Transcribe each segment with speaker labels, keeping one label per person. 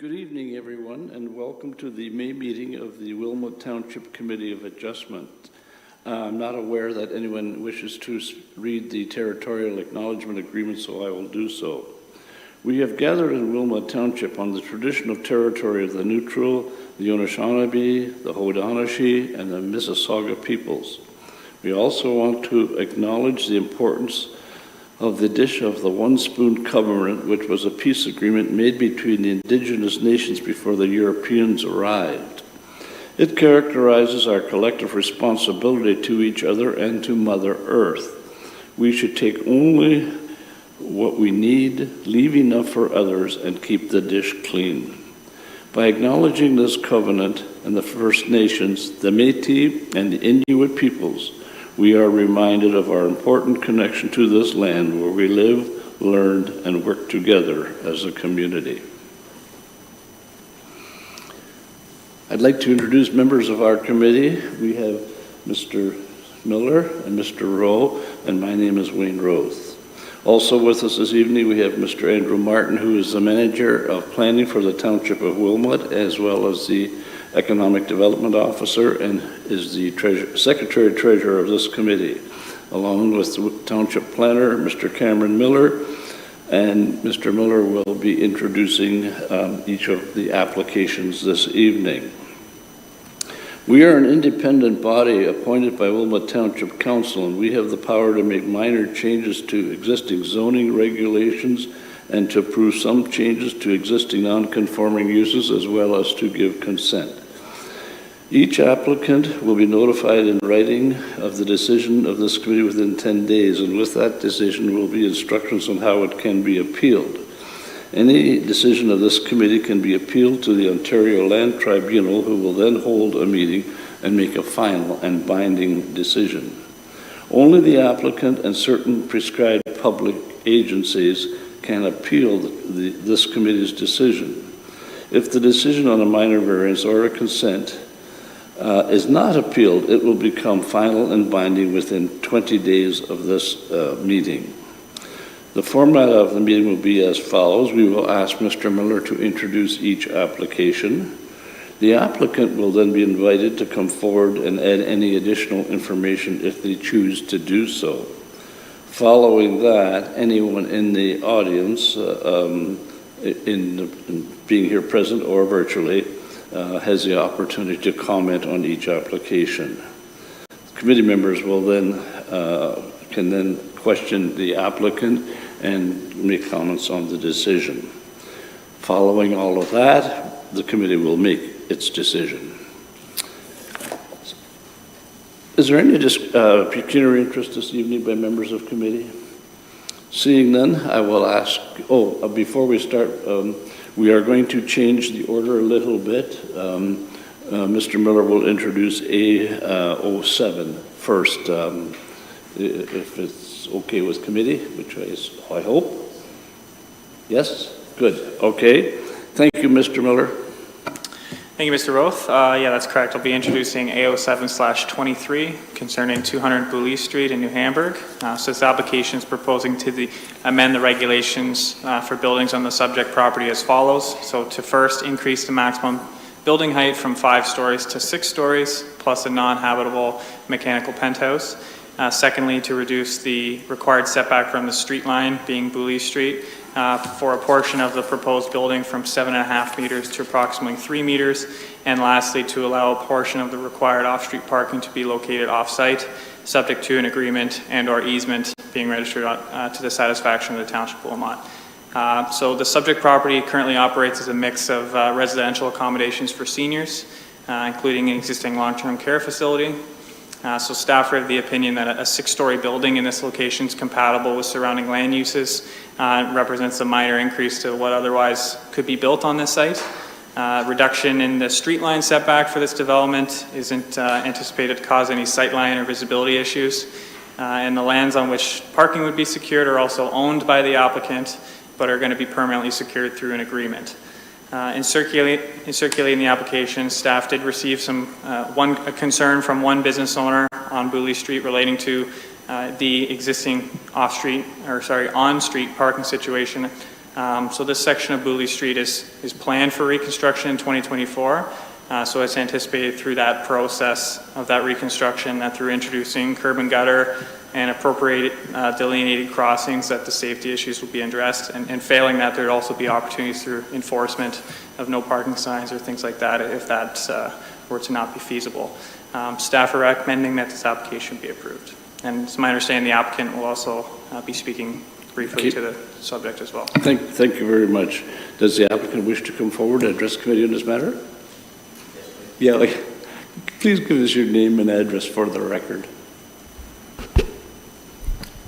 Speaker 1: Good evening, everyone, and welcome to the May meeting of the Wilmot Township Committee of Adjustment. I'm not aware that anyone wishes to read the territorial acknowledgement agreement, so I will do so. We have gathered in Wilmot Township on the traditional territory of the Neutral, the Anishinaabe, the Haudenosaunee, and the Mississauga peoples. We also want to acknowledge the importance of the dish of the One Spoon Covenant, which was a peace agreement made between the indigenous nations before the Europeans arrived. It characterizes our collective responsibility to each other and to Mother Earth. We should take only what we need, leave enough for others, and keep the dish clean. By acknowledging this covenant and the First Nations, the Métis, and the Inuit peoples, we are reminded of our important connection to this land where we live, learned, and work together as a community. I'd like to introduce members of our committee. We have Mr. Miller and Mr. Rowe, and my name is Wayne Roth. Also with us this evening, we have Mr. Andrew Martin, who is the Manager of Planning for the Township of Wilmot, as well as the Economic Development Officer, and is the Secretary-Treasurer of this committee, along with the Township Planner, Mr. Cameron Miller, and Mr. Miller will be introducing each of the applications this evening. We are an independent body appointed by Wilmot Township Council, and we have the power to make minor changes to existing zoning regulations and to approve some changes to existing non-conforming uses, as well as to give consent. Each applicant will be notified in writing of the decision of this committee within 10 days, and with that decision will be instructions on how it can be appealed. Any decision of this committee can be appealed to the Ontario Land Tribunal, who will then hold a meeting and make a final and binding decision. Only the applicant and certain prescribed public agencies can appeal this committee's decision. If the decision on a minor variance or a consent is not appealed, it will become final and binding within 20 days of this meeting. The format of the meeting will be as follows. We will ask Mr. Miller to introduce each application. The applicant will then be invited to come forward and add any additional information if they choose to do so. Following that, anyone in the audience, in being here present or virtually, has the opportunity to comment on each application. Committee members will then can then question the applicant and make comments on the decision. Following all of that, the committee will make its decision. Is there any pecuniary interest this evening by members of committee? Seeing none, I will ask, before we start, we are going to change the order a little bit. Mr. Miller will introduce A07 first, if it's okay with committee, which I hope. Yes? Good. Okay. Thank you, Mr. Miller.
Speaker 2: Thank you, Mr. Roth. Yeah, that's correct. I'll be introducing A07/23 concerning 200 Booley Street in New Hamburg. So this application is proposing to amend the regulations for buildings on the subject property as follows. So to first increase the maximum building height from 5 stories to 6 stories, plus a non-habitable mechanical penthouse. Secondly, to reduce the required setback from the street line, being Booley Street, for a portion of the proposed building from 7.5 meters to approximately 3 meters. And lastly, to allow a portion of the required off-street parking to be located off-site, subject to an agreement and or easement being registered to the satisfaction of the Township of Wilmot. So the subject property currently operates as a mix of residential accommodations for seniors, including an existing long-term care facility. So staff are of the opinion that a 6-story building in this location is compatible with surrounding land uses. Represents a minor increase to what otherwise could be built on this site. Reduction in the street line setback for this development isn't anticipated to cause any sightline or visibility issues. And the lands on which parking would be secured are also owned by the applicant, but are going to be permanently secured through an agreement. In circulating the application, staff did receive a concern from one business owner on Booley Street relating to the existing on-street parking situation So this section of Booley Street is planned for reconstruction in 2024. So it's anticipated through that process of that reconstruction, that through introducing curb and gutter and appropriate delineated crossings, that the safety issues will be addressed. And failing that, there'd also be opportunities through enforcement of no parking signs or things like that if that were to not be feasible. Staff are recommending that this application be approved. And it's my understanding the applicant will also be speaking briefly to the subject as well.
Speaker 1: Thank you very much. Does the applicant wish to come forward and address the committee on this matter? Yeah, please give us your name and address for the record.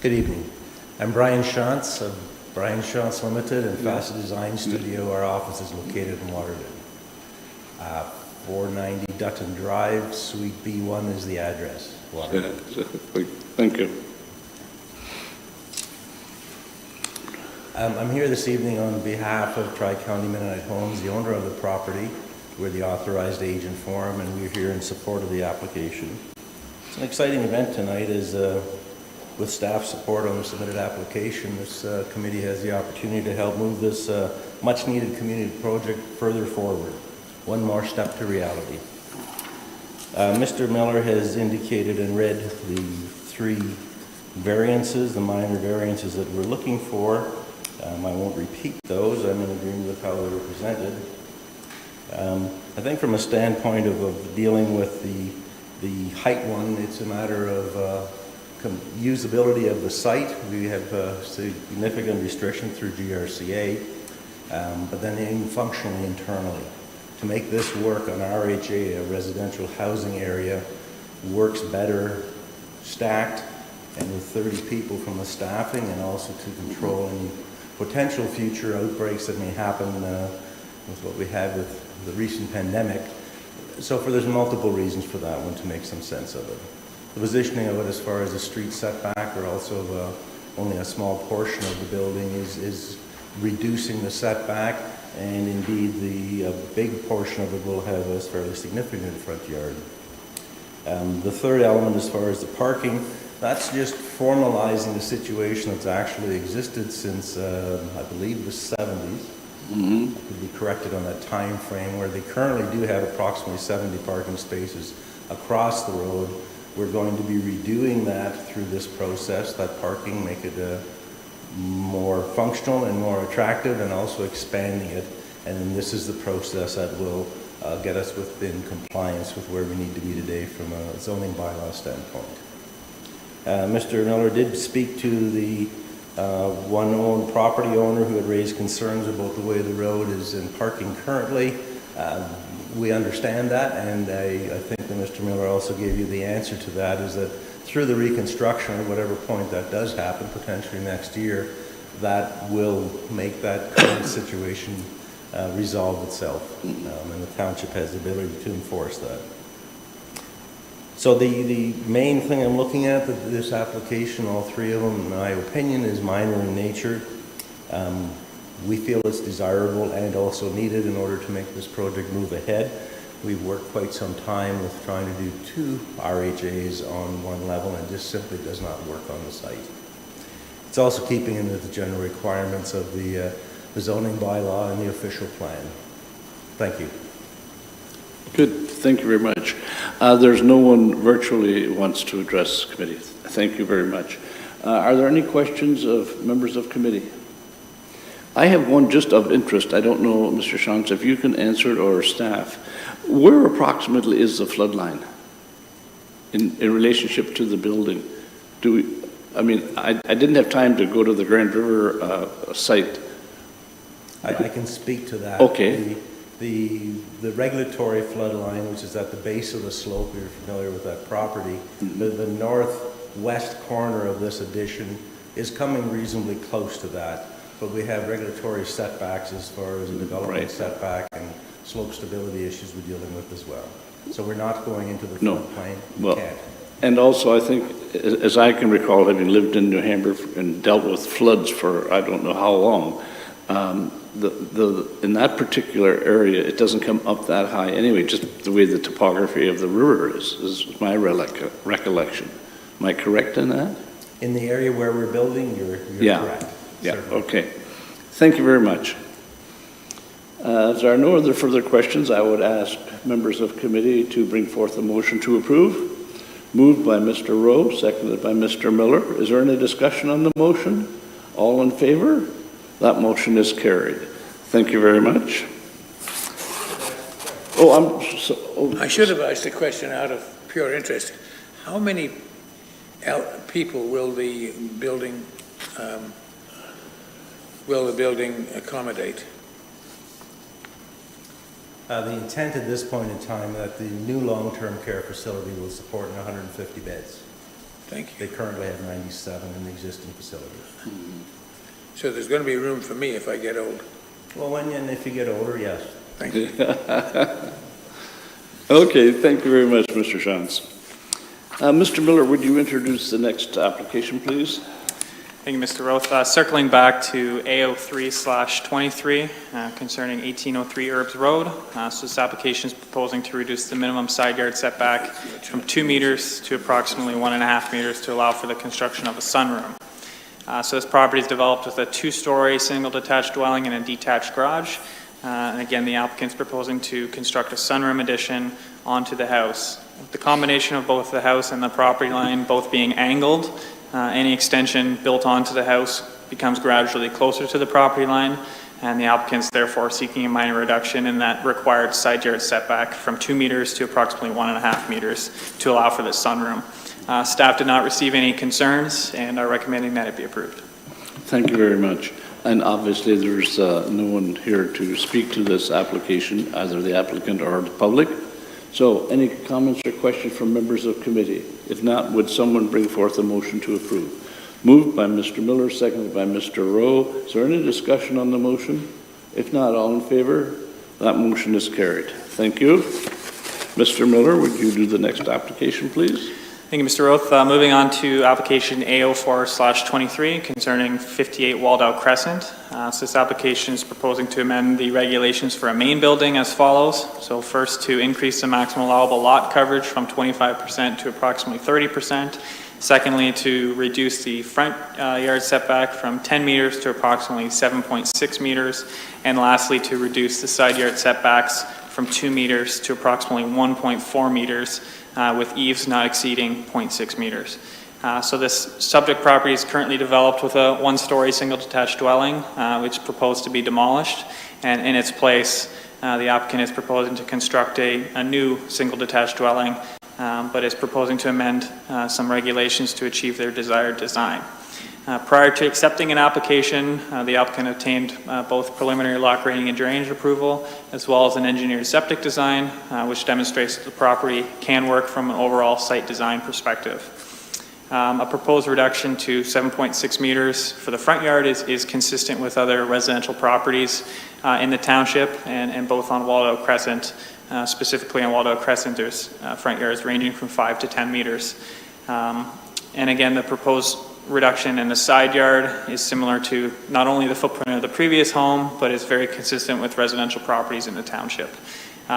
Speaker 3: Good evening. I'm Brian Shantz of Brian Shantz Limited and Facet Design Studio. Our office is located in Waterloo. 490 Dutton Drive, Suite B1 is the address. Waterloo.
Speaker 1: Thank you.
Speaker 3: I'm here this evening on behalf of Tri-County Mennonite Homes, the owner of the property. We're the authorized agent for them, and we're here in support of the application. It's an exciting event tonight as with staff support on the submitted application, this committee has the opportunity to help move this much-needed community project further forward, one more step to reality. Mr. Miller has indicated and read the three variances, the minor variances that we're looking for. I won't repeat those. I'm in agreement with how they were presented. I think from a standpoint of dealing with the height one, it's a matter of usability of the site. We have significant restriction through GRCA, but then even functionally internally. To make this work on RHA, a residential housing area, works better stacked and with 30 people from the staffing, and also to control any potential future outbreaks that may happen with what we had with the recent pandemic. So there's multiple reasons for that one to make some sense of it. The positioning of it as far as the street setback, or also only a small portion of the building is reducing the setback, and indeed a big portion of it will have a fairly significant front yard. The third element as far as the parking, that's just formalizing the situation that's actually existed since I believe the 70s. Mm-hmm. I could be corrected on that time frame, where they currently do have approximately 70 parking spaces across the road. We're going to be redoing that through this process, that parking, make it more functional and more attractive, and also expanding it. And then this is the process that will get us within compliance with where we need to be today from a zoning bylaw standpoint. Mr. Miller did speak to the one property owner who had raised concerns about the way the road is in parking currently. We understand that, and I think that Mr. Miller also gave you the answer to that, is that through the reconstruction, at whatever point that does happen, potentially next year, that will make that current situation resolve itself, and the township has the ability to enforce that. So the main thing I'm looking at, this application, all three of them, in my opinion, is minor in nature. We feel it's desirable and also needed in order to make this project move ahead. We've worked quite some time with trying to do 2 RHAs on one level, and it just simply does not work on the site. It's also keeping in with the general requirements of the zoning bylaw and the official plan. Thank you.
Speaker 1: Good. Thank you very much. There's no one virtually wants to address the committee. Thank you very much. Are there any questions of members of committee? I have one just of interest. I don't know, Mr. Shantz, if you can answer it, or staff. Where approximately is the flood line in relationship to the building? I didn't have time to go to the Grand River site.
Speaker 3: I can speak to that.
Speaker 1: Okay.
Speaker 3: The regulatory flood line, which is at the base of the slope, you're familiar with that property, mm-hmm. the northwest corner of this addition is coming reasonably close to that. But we have regulatory setbacks as far as a development setback and slope stability issues we're dealing with as well. So we're not going into the floodplain. We can't. And also, I think, as I can recall, having lived in New Hamburg and dealt with floods for I don't know how long, in that particular area, it doesn't come up that high anyway, just the way the topography of the river is my recollection. Am I correct in that? In the area where we're building, you're correct. Yeah, certainly. Okay.
Speaker 1: Thank you very much. As there are no other further questions, I would ask members of committee to bring forth a motion to approve. Moved by Mr. Rowe, seconded by Mr. Miller. Is there any discussion on the motion? All in favor? That motion is carried. Thank you very much.
Speaker 4: I should have asked the question out of pure interest. How many people will the building accommodate?
Speaker 3: The intent at this point in time that the new long-term care facility will support 150 beds.
Speaker 4: Thank you.
Speaker 3: They currently have 97 in the existing facility.
Speaker 4: So there's going to be room for me if I get old.
Speaker 3: Well, if you get older, yes.
Speaker 4: Thank you.
Speaker 1: Okay, thank you very much, Mr. Shantz. Mr. Miller, would you introduce the next application, please?
Speaker 2: Thank you, Mr. Roth. Circling back to AO3/23 concerning 1803 Herbs Road. So this application is proposing to reduce the minimum side yard setback from 2 meters to approximately 1.5 meters to allow for the construction of a sunroom. So this property is developed with a 2-story single detached dwelling and a detached garage. And again, the applicant is proposing to construct a sunroom addition onto the house. The combination of both the house and the property line both being angled, any extension built onto the house becomes gradually closer to the property line, and the applicant is therefore seeking a minor reduction in that required side yard setback from 2 meters to approximately 1.5 meters to allow for the sunroom. Staff did not receive any concerns and are recommending that it be approved.
Speaker 1: Thank you very much. And obviously, there's no one here to speak to this application, either the applicant or the public. So any comments or questions from members of committee? If not, would someone bring forth a motion to approve? Moved by Mr. Miller, seconded by Mr. Rowe. Is there any discussion on the motion? If not, all in favor? That motion is carried. Thank you. Mr. Miller, would you do the next application, please?
Speaker 2: Thank you, Mr. Roth. Moving on to application AO4/23 concerning 58 Waldow Crescent. So this application is proposing to amend the regulations for a main building as follows. So first, to increase the maximum allowable lot coverage from 25% to approximately 30%. Secondly, to reduce the front yard setback from 10 meters to approximately 7.6 meters. And lastly, to reduce the side yard setbacks from 2 meters to approximately 1.4 meters. With eaves not exceeding 0.6 meters. So this subject property is currently developed with a 1-story single detached dwelling, which is proposed to be demolished. And in its place, the applicant is proposing to construct a new single detached dwelling, but is proposing to amend some regulations to achieve their desired design. Prior to accepting an application, the applicant obtained both preliminary lock rating and drainage approval, as well as an engineered septic design, which demonstrates that the property can work from an overall site design perspective. A proposed reduction to 7.6 meters for the front yard is consistent with other residential properties in the township, and both on Waldow Crescent. Specifically on Waldow Crescent, there's front yards ranging from 5 to 10 meters. And again, the proposed reduction in the side yard is similar to not only the footprint of the previous home, but is very consistent with residential properties in the township.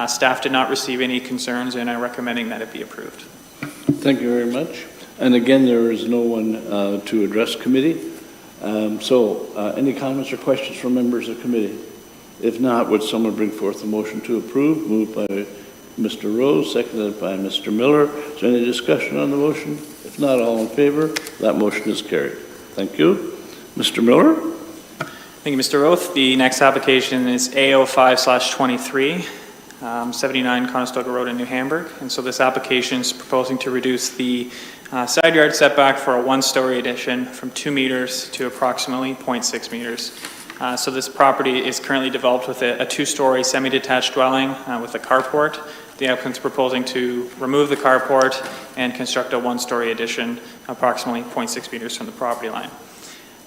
Speaker 2: Staff did not receive any concerns and are recommending that it be approved.
Speaker 1: Thank you very much. And again, there is no one to address committee. Any comments or questions from members of committee? If not, would someone bring forth a motion to approve? Moved by Mr. Rose, seconded by Mr. Miller. Is there any discussion on the motion? If not, all in favor? That motion is carried. Thank you. Mr. Miller?
Speaker 2: Thank you, Mr. Roth. The next application is AO5/23, 79 Conestoga Road in New Hamburg. And so this application is proposing to reduce the side yard setback for a 1-story addition from 2 meters to approximately 0.6 meters. So this property is currently developed with a 2-story semi-detached dwelling with a carport. The applicant is proposing to remove the carport and construct a 1-story addition approximately 0.6 meters from the property line.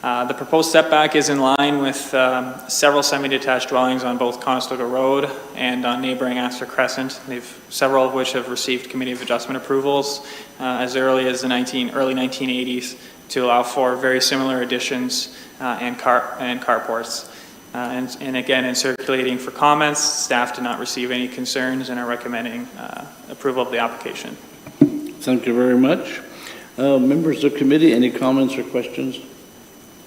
Speaker 2: The proposed setback is in line with several semi-detached dwellings on both Conestoga Road and on neighboring Astor Crescent. Several of which have received Committee of Adjustment approvals as early as the early 1980s to allow for very similar additions and carports. And again, in circulating for comments, staff did not receive any concerns and are recommending approval of the application.
Speaker 1: Thank you very much. Members of committee, any comments or questions?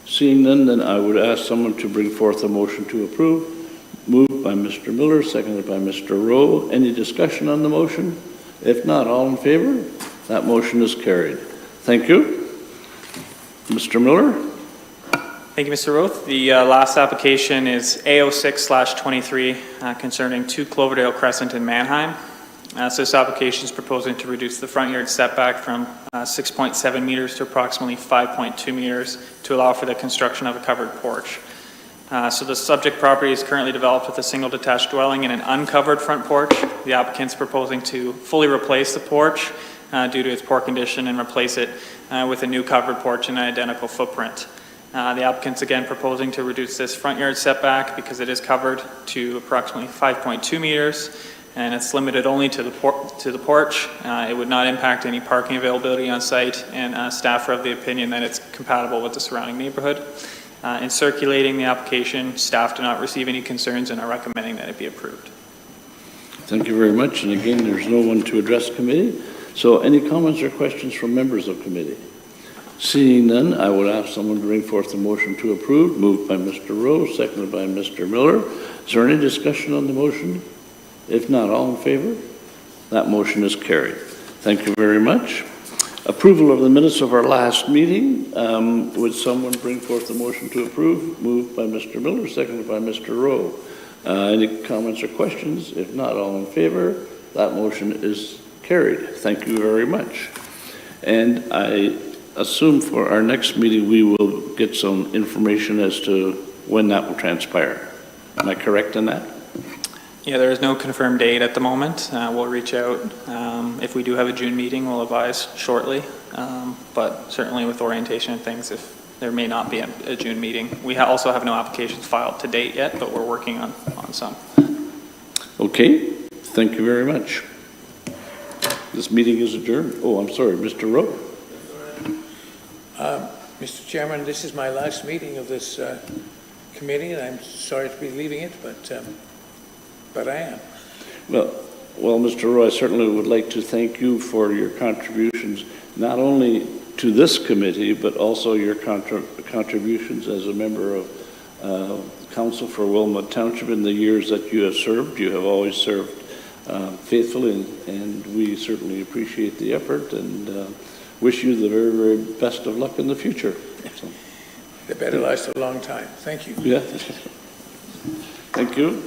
Speaker 1: Seeing none, then I would ask someone to bring forth a motion to approve. Moved by Mr. Miller, seconded by Mr. Rowe. Any discussion on the motion? If not, all in favor? That motion is carried. Thank you. Mr. Miller?
Speaker 2: Thank you, Mr. Roth. The last application is A06/23 concerning 2 Cloverdale Crescent in Manheim. So this application is proposing to reduce the front yard setback from 6.7 meters to approximately 5.2 meters to allow for the construction of a covered porch. So the subject property is currently developed with a single detached dwelling and an uncovered front porch. The applicant's proposing to fully replace the porch due to its poor condition and replace it with a new covered porch in an identical footprint. The applicant's again proposing to reduce this front yard setback because it is covered to approximately 5.2 meters, and it's limited only to the porch. It would not impact any parking availability on site, and staff are of the opinion that it's compatible with the surrounding neighborhood. In circulating the application, staff do not receive any concerns and are recommending that it be approved.
Speaker 1: Thank you very much. And again, there's no one to address committee. So any comments or questions from members of committee? Seeing none, I would ask someone to bring forth a motion to approve. Moved by Mr. Rowe, seconded by Mr. Miller. Is there any discussion on the motion? If not, all in favor? That motion is carried. Thank you very much. Approval of the minutes of our last meeting. Would someone bring forth a motion to approve? Moved by Mr. Miller, seconded by Mr. Rowe. Any comments or questions? If not, all in favor? That motion is carried. Thank you very much. And I assume for our next meeting, we will get some information as to when that will transpire. Am I correct in that?
Speaker 2: Yeah, there is no confirmed date at the moment. We'll reach out. If we do have a June meeting, we'll advise shortly. But certainly with orientation and things, if there may not be a June meeting. We also have no applications filed to date yet, but we're working on some.
Speaker 1: Okay, thank you very much. This meeting is adjourned. Oh, I'm sorry, Mr. Rowe.
Speaker 4: Mr. Chairman, this is my last meeting of this committee, and I'm sorry to be leaving it, but I am.
Speaker 1: Well, Mr. Rowe, I certainly would like to thank you for your contributions, not only to this committee, but also your contributions as a member of Council for Wilmot Township in the years that you have served. You have always served faithfully, and we certainly appreciate the effort and wish you the very, very best of luck in the future. So.
Speaker 4: They better last a long time. Thank you.
Speaker 1: Yeah. Thank you.